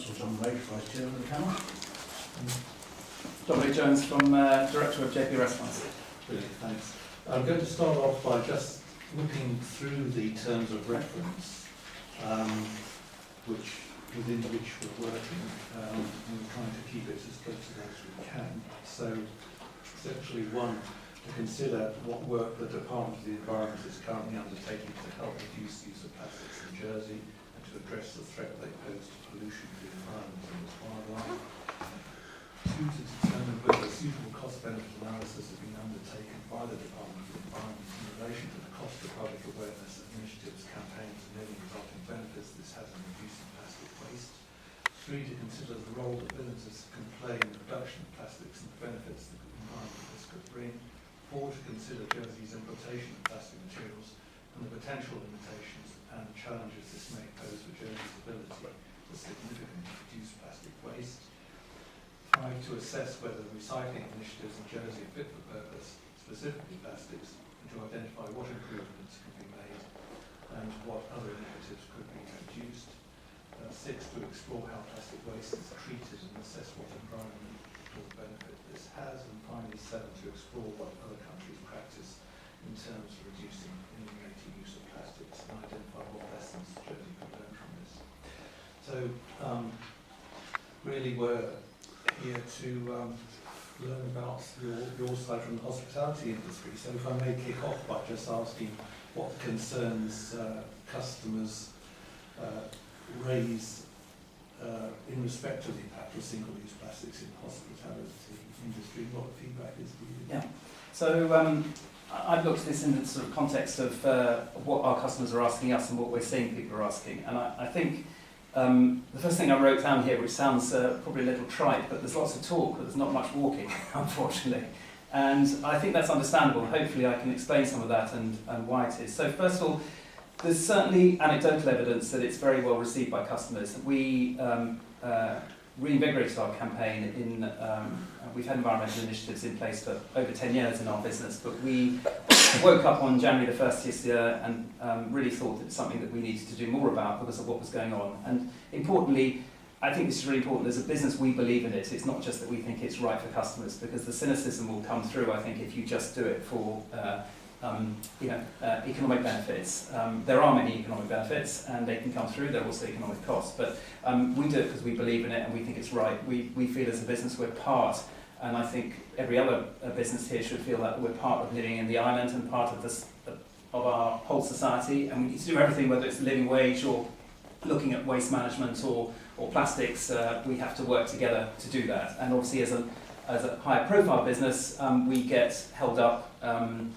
Councillor Dominic, Vice Chair of the panel. Dominic Jones from Director of JP Restaurants. Brilliant, thanks. I'm going to start off by just looking through the terms of reference, within which we're working, and we're trying to keep it as close to that as we can. So, essentially, one, to consider what work the Department of the Environment is currently undertaking to help reduce the use of plastics in Jersey and to address the threat they pose to pollution to the environment and its wildlife. Two, to determine whether a suitable cost-benefit analysis has been undertaken by the Department of the Environment in relation to the cost of public awareness initiatives, campaigns and any resulting benefits this has in reducing plastic waste. Three, to consider the role that businesses can play in the production of plastics and the benefits that the environment this could bring. Four, to consider Jersey's importation of plastic materials and the potential limitations and challenges this may pose for Jersey's ability to significantly reduce plastic waste. Five, to assess whether recycling initiatives in Jersey are fit for purpose, specifically plastics, and to identify what improvements can be made and what other initiatives could be introduced. Six, to explore how plastic waste is treated and assess what environmental benefit this has. And finally, seven, to explore what other countries practice in terms of reducing and eliminating use of plastics and identify what lessons Jersey could learn from this. So, really we're here to learn about your side from the hospitality industry. So if I may kick off by just asking what concerns customers raise in respect to the impact of single-use plastics in the hospitality industry, what the feedback is to you. Yeah. So I've looked at this in the sort of context of what our customers are asking us and what we're seeing people are asking. And I think the first thing I wrote down here, which sounds probably a little trite, but there's lots of talk, but there's not much walking, unfortunately. And I think that's understandable. Hopefully I can explain some of that and why it is. So first of all, there's certainly anecdotal evidence that it's very well received by customers. We reinvigorated our campaign in, we've had environmental initiatives in place for over 10 years in our business, but we woke up on January the 1st this year and really thought that it's something that we needed to do more about because of what was going on. And importantly, I think this is really important. As a business, we believe in it. It's not just that we think it's right for customers, because the cynicism will come through, I think, if you just do it for economic benefits. There are many economic benefits, and they can come through. There are also economic costs, but we do it because we believe in it and we think it's right. We feel as a business we're part, and I think every other business here should feel that we're part of living in the island and part of this of our whole society, and we need to do everything, whether it's living wage or looking at waste management or plastics. We have to work together to do that. And obviously, as a higher profile business, we get held up. Our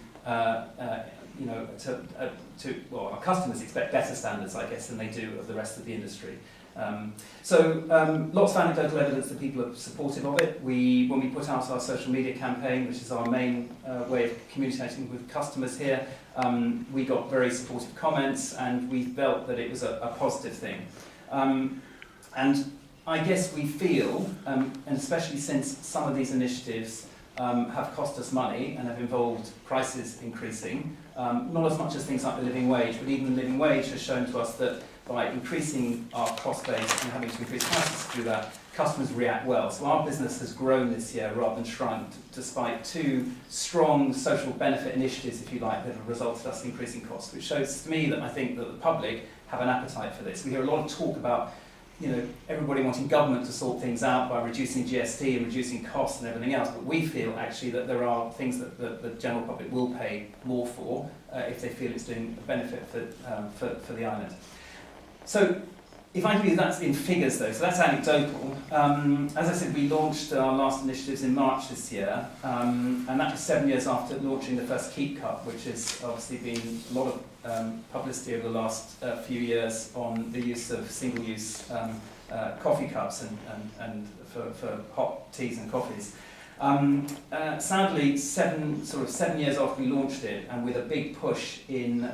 customers expect better standards, I guess, than they do of the rest of the industry. Lots of anecdotal evidence that people are supportive of it. When we put out our social media campaign, which is our main way of communicating with customers here, we got very supportive comments, and we felt that it was a positive thing. And I guess we feel, and especially since some of these initiatives have cost us money and have involved prices increasing, not as much as things like the living wage, but even the living wage has shown to us that by increasing our cost base and having to increase prices to do that, customers react well. So our business has grown this year rather than shrunk, despite two strong social benefit initiatives, if you like, that have resulted in us increasing costs, which shows to me that I think that the public have an appetite for this. We hear a lot of talk about everybody wanting government to sort things out by reducing GST and reducing costs and everything else, but we feel actually that there are things that the general public will pay more for if they feel it's doing a benefit for the island. So if I give you that in figures though, so that's anecdotal. As I said, we launched our last initiatives in March this year, and that was 7 years after launching the first Keep Cup, which has obviously been a lot of publicity over the last few years on the use of single-use coffee cups and for hot teas and coffees. Sadly, 7 years after we launched it, and with a big push in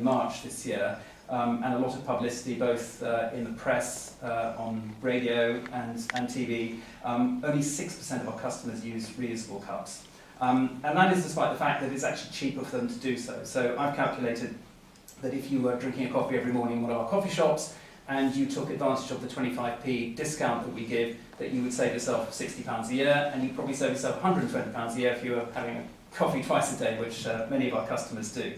March this year, and a lot of publicity both in the press, on radio and TV, only 6% of our customers use reusable cups. And that is despite the fact that it's actually cheaper for them to do so. So I've calculated that if you were drinking a coffee every morning in one of our coffee shops, and you took advantage of the 25p discount that we give, that you would save yourself £60 a year, and you'd probably save yourself £120 a year if you were having a coffee twice a day, which many of our customers do.